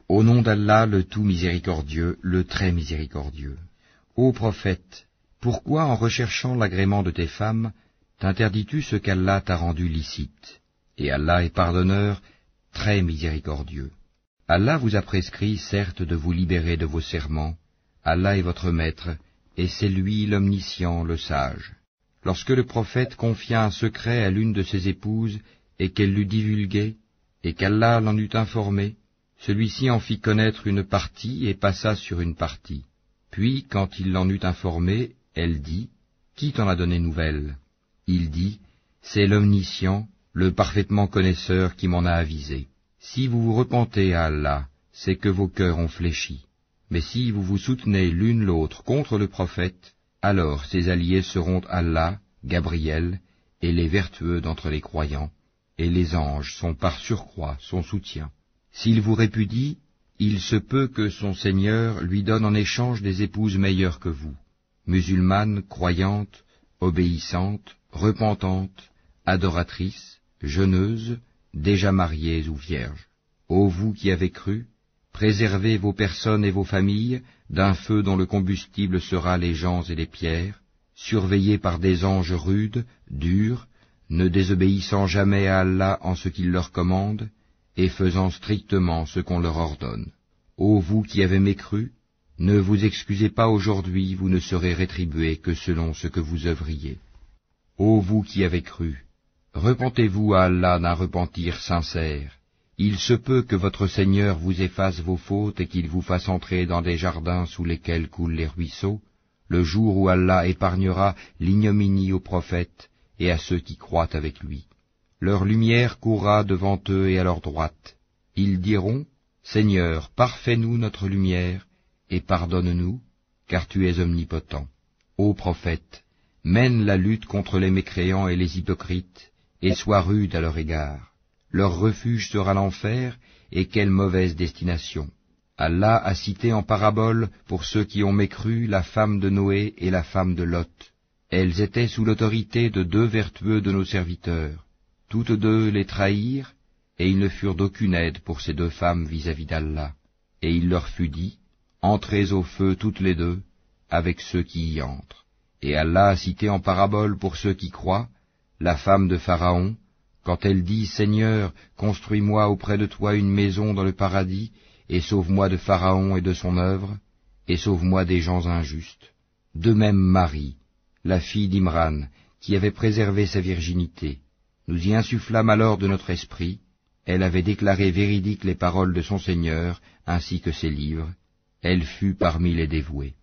Au nom d'Allah, le tout miséricordieux, le très miséricordieux. Ô prophète, pourquoi en recherchant l'agrément de tes femmes, t'interdis-tu ce qu'Allah t'a rendu licite? Et Allah est pardonneur, très miséricordieux. Allah vous a prescrit, certes, de vous libérer de vos serments. Allah est votre maître, et c'est lui l'omniscient, le sage. Lorsque le prophète confia un secret à l'une de ses épouses, et qu'elle l'eut divulgué, et qu'Allah l'en eut informé, celui-ci en fit connaître une partie et passa sur une partie. Puis, quand il l'en eut informé, elle dit, « Qui t'en a donné nouvelle ?» Il dit, « C'est l'omniscient, le parfaitement connaisseur qui m'en a avisé. Si vous vous repentez à Allah, c'est que vos cœurs ont fléchi. Mais si vous vous soutenez l'une l'autre contre le prophète, alors ses alliés seront Allah, Gabriel, et les vertueux d'entre les croyants, et les anges sont par surcroît son soutien. S'il vous répudie, il se peut que son Seigneur lui donne en échange des épouses meilleures que vous, musulmanes, croyantes, obéissantes, repentantes, adoratrices, jeûneuses, déjà mariées ou vierges. Ô vous qui avez cru, préservez vos personnes et vos familles d'un feu dont le combustible sera les gens et les pierres, surveillés par des anges rudes, durs, ne désobéissant jamais à Allah en ce qu'il leur commande, et faisant strictement ce qu'on leur ordonne. Ô vous qui avez mécru, ne vous excusez pas aujourd'hui, vous ne serez rétribués que selon ce que vous œuvriez. Ô vous qui avez cru, repentez-vous à Allah d'un repentir sincère. Il se peut que votre Seigneur vous efface vos fautes et qu'il vous fasse entrer dans des jardins sous lesquels coulent les ruisseaux, le jour où Allah épargnera l'ignominie aux prophètes et à ceux qui croient avec lui. Leur lumière courra devant eux et à leur droite. Ils diront, « Seigneur, parfais-nous notre lumière, et pardonne-nous, car tu es omnipotent. » Ô prophète, mène la lutte contre les mécréants et les hypocrites, et sois rude à leur égard. Leur refuge sera l'enfer, et quelle mauvaise destination. Allah a cité en parabole, pour ceux qui ont mécru, la femme de Noé et la femme de Lot. Elles étaient sous l'autorité de deux vertueux de nos serviteurs. Toutes deux les trahirent, et ils ne furent d'aucune aide pour ces deux femmes vis-à-vis d'Allah. Et il leur fut dit, « Entrez au feu toutes les deux, avec ceux qui y entrent. » Et Allah a cité en parabole pour ceux qui croient, la femme de Pharaon, quand elle dit, « Seigneur, construis-moi auprès de toi une maison dans le paradis, et sauve-moi de Pharaon et de son œuvre, et sauve-moi des gens injustes. » De même Marie, la fille d'Imran, qui avait préservé sa virginité. Nous y insufflâmes alors de notre esprit, elle avait déclaré véridiques les paroles de son Seigneur, ainsi que ses livres, elle fut parmi les dévoués.